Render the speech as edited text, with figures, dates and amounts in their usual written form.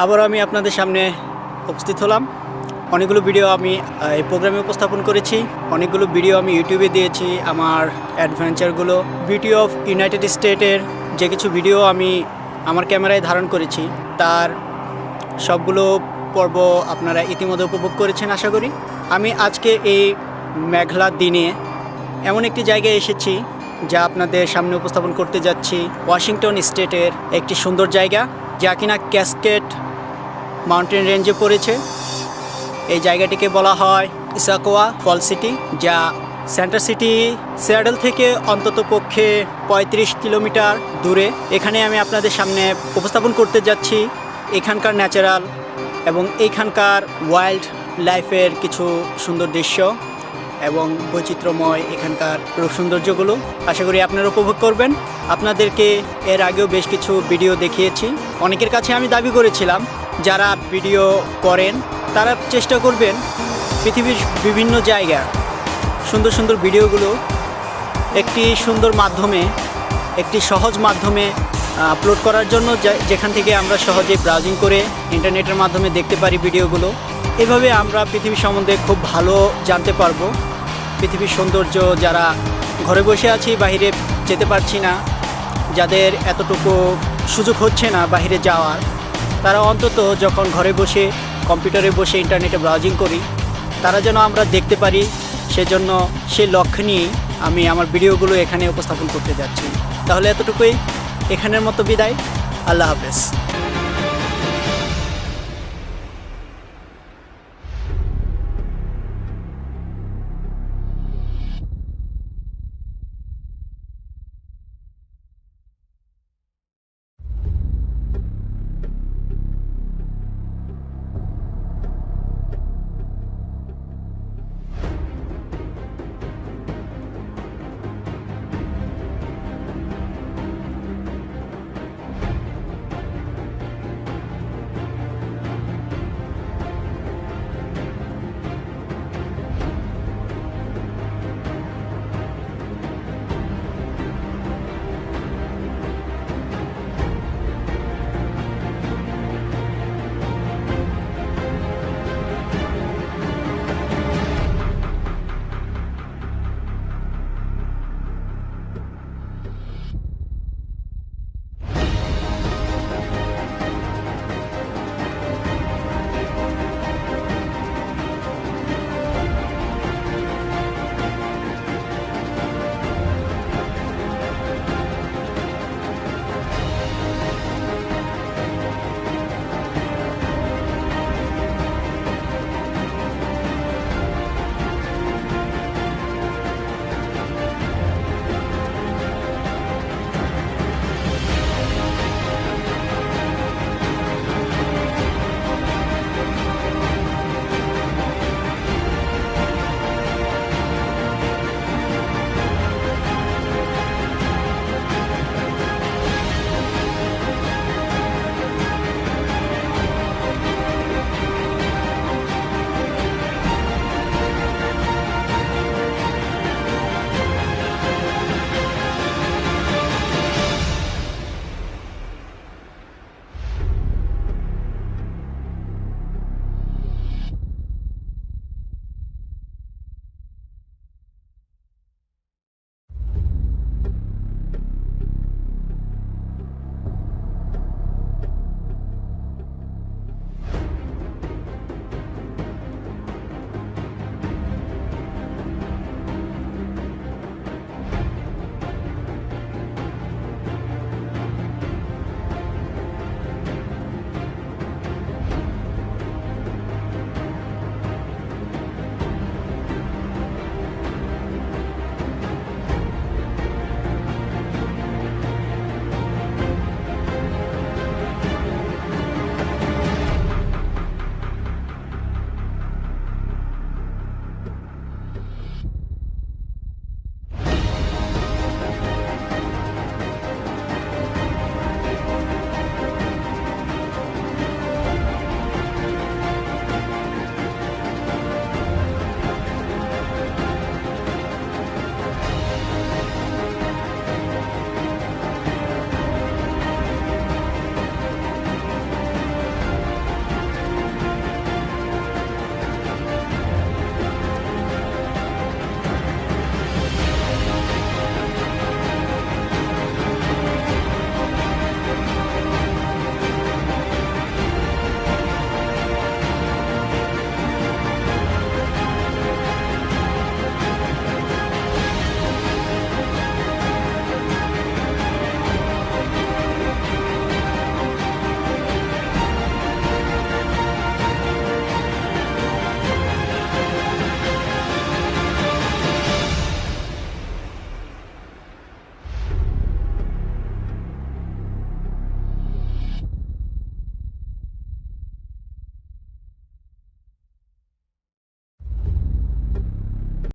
আবারও আমি আপনাদের সামনে উপস্থিত হলাম। অনেকগুলো ভিডিও আমি এই প্রোগ্রামে উপস্থাপন করেছি, অনেকগুলো ভিডিও আমি ইউটিউবে দিয়েছি। আমার অ্যাডভেঞ্চারগুলো বিউটি অফ ইউনাইটেড স্টেটের যে কিছু ভিডিও আমি আমার ক্যামেরায় ধারণ করেছি, তার সবগুলো পর্ব আপনারা ইতিমধ্যে উপভোগ করেছেন আশা করি। আমি আজকে এই মেঘলা দিনে এমন একটি জায়গায় এসেছি যা আপনাদের সামনে উপস্থাপন করতে যাচ্ছি। ওয়াশিংটন স্টেটের একটি সুন্দর জায়গা, যা কিনা ক্যাসকেড মাউন্টেন রেঞ্জে পড়েছে। এই জায়গাটিকে বলা হয় ইসাকোয়া ফল সিটি, যা সেন্টার সিটি সিয়াটল থেকে অন্তত পক্ষে 35 কিলোমিটার দূরে। এখানে আমি আপনাদের সামনে উপস্থাপন করতে যাচ্ছি এখানকার ন্যাচারাল এবং এইখানকার ওয়াইল্ড লাইফের কিছু সুন্দর দৃশ্য এবং বৈচিত্র্যময় এখানকার রূপ সৌন্দর্যগুলো। আশা করি আপনারা উপভোগ করবেন। আপনাদেরকে এর আগেও বেশ কিছু ভিডিও দেখিয়েছি। অনেকের কাছে আমি দাবি করেছিলাম, যারা ভিডিও করেন তারা চেষ্টা করবেন পৃথিবীর বিভিন্ন জায়গার সুন্দর সুন্দর ভিডিওগুলো একটি সুন্দর মাধ্যমে, একটি সহজ মাধ্যমে আপলোড করার জন্য, যেখান থেকে আমরা সহজে ব্রাউজিং করে ইন্টারনেটের মাধ্যমে দেখতে পারি ভিডিওগুলো। এভাবে আমরা পৃথিবী সম্বন্ধে খুব ভালো জানতে পারবো। পৃথিবীর সৌন্দর্য, যারা ঘরে বসে আছি, বাইরে যেতে পারছি না, যাদের এতটুকু সুযোগ হচ্ছে না বাইরে যাওয়ার, তারা অন্তত যখন ঘরে বসে কম্পিউটারে বসে ইন্টারনেটে ব্রাউজিং করি, তারা যেন আমরা দেখতে পারি, সেজন্য সেই লক্ষ্য নিয়েই আমি আমার ভিডিওগুলো এখানে উপস্থাপন করতে যাচ্ছি। তাহলে এতটুকুই, এখানের মতো বিদায়। আল্লাহ হাফেজ।